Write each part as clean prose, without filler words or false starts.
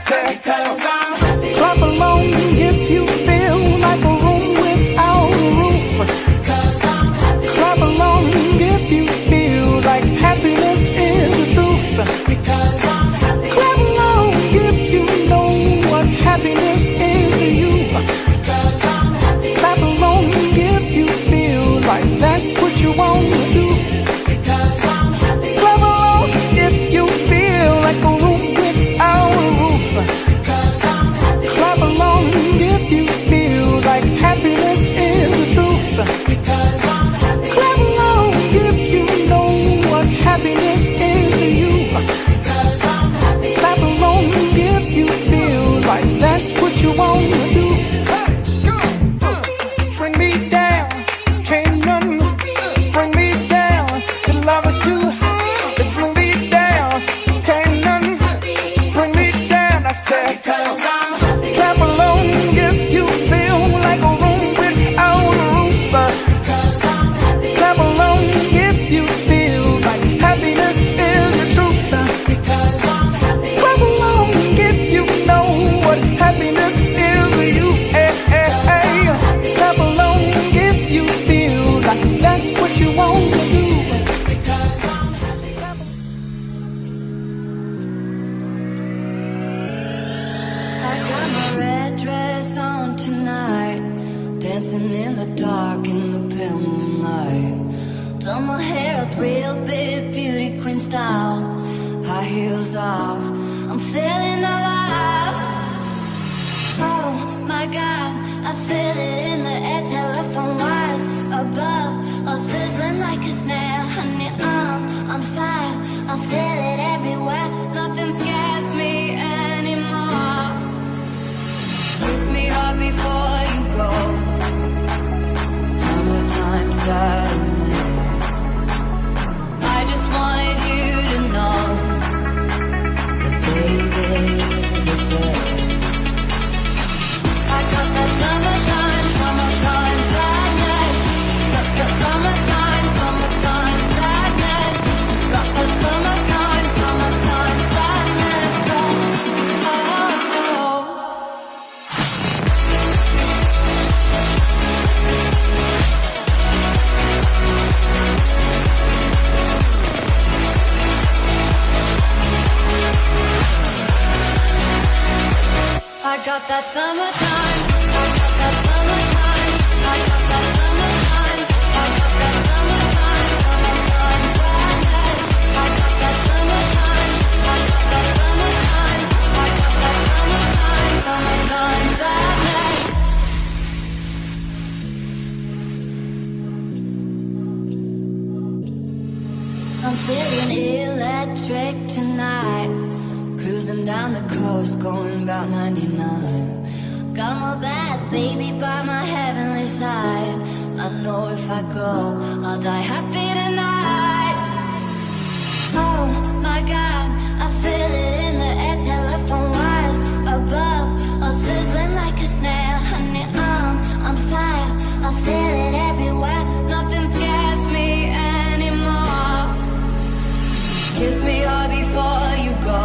said, because I'm happy. Clap along if you feel like a room without a roof. Because I'm happy. Clap along if you feel like happiness is the truth. Because I'm happy. Clap along if you know what happiness is to you. Because I'm happy. Clap along if you feel like that's what you want to do. Because I'm happy. Clap along if you feel like a room without a roof. Because I'm happy. Clap along if you feel like happiness is the truth. Because I'm happy. Clap along if you know what happiness is to you. Because I'm happy. Clap along if you feel like that's what you want to do. Bring me down, can't none bring me down. The love is too high to bring me down. Can't none bring me down. I said, because I'm happy. Clap along if you feel like a room without a roof. Because I'm happy. Clap along if you feel like happiness is the truth. Because I'm happy. Clap along if you know what happiness is to you. Hey, hey, hey. Clap along if you feel like that's what you want to do. Because I'm happy. I got my red dress on tonight, dancing in the dark in the pale moonlight. Done my hair up real big, beauty queen style. High heels off, I'm feeling alive. Oh my God, I feel it in the air. Telephone wires above, all sizzling like a snare. Honey, I'm on fire, I feel it everywhere. Nothing scares me anymore. Kiss me hard before you go. Summertime sadness. I just wanted you to know that baby, you're the best. I got that summertime, summertime sadness. Got that summertime, summertime sadness. Got that summertime, summertime sadness. Oh, oh, oh. I got that summertime. I got that summertime. I got that summertime. I got that summertime. Summertime sadness. I got that summertime. I got that summertime. I got that summertime. Summertime sadness. I'm feeling electric tonight. Cruising down the coast, going about 99. Got my bad baby by my heavenly side. I know if I go, I'll die happy tonight. Oh my God, I feel it in the air. Telephone wires above, all sizzling like a snare. Honey, I'm on fire, I feel it everywhere. Nothing scares me anymore. Kiss me hard before you go.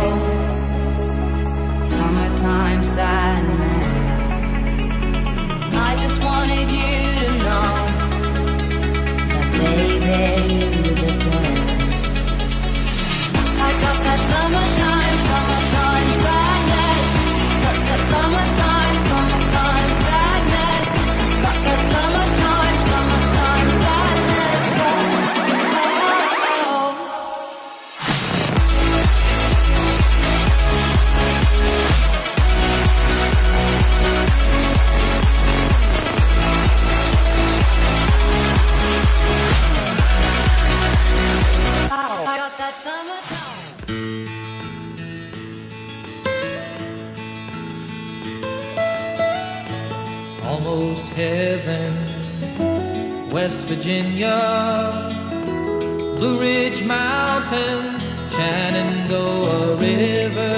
Summertime sadness. I just wanted you to know that baby, you're the best. I got that summertime, summertime sadness. Got that summertime, summertime sadness. Got that summertime, summertime sadness. Oh, oh, oh. I got that summertime. Almost heaven, West Virginia, Blue Ridge Mountains, Shenandoah River.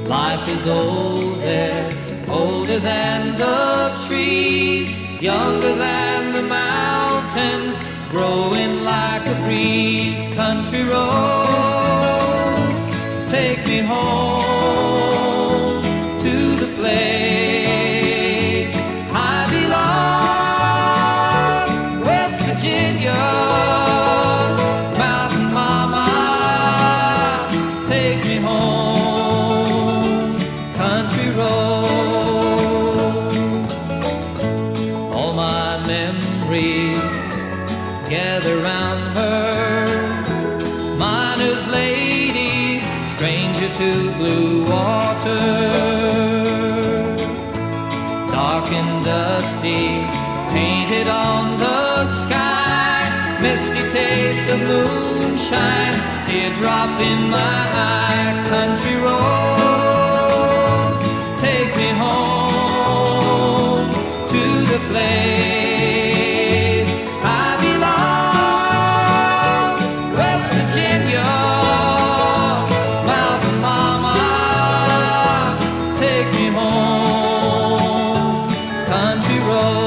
Life is old there, older than the trees, younger than the mountains, growing like a breeze. Country roads, take me home to the place I belong, West Virginia. Mountain Mama, take me home, country roads. All my memories gather round her, miner's lady, stranger to blue water. Dark and dusty, painted on the sky, misty taste of moonshine, teardrop in my eye. Country roads, take me home to the place I belong, West Virginia. Mountain Mama, take me home, country roads.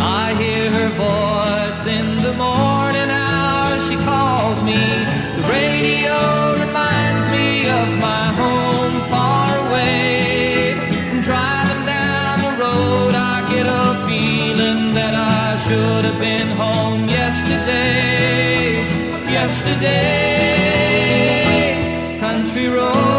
I hear her voice in the morning hours, she calls me. The radio reminds me of my home far away. Driving down the road, I get a feeling that I should have been home yesterday. Yesterday, country road.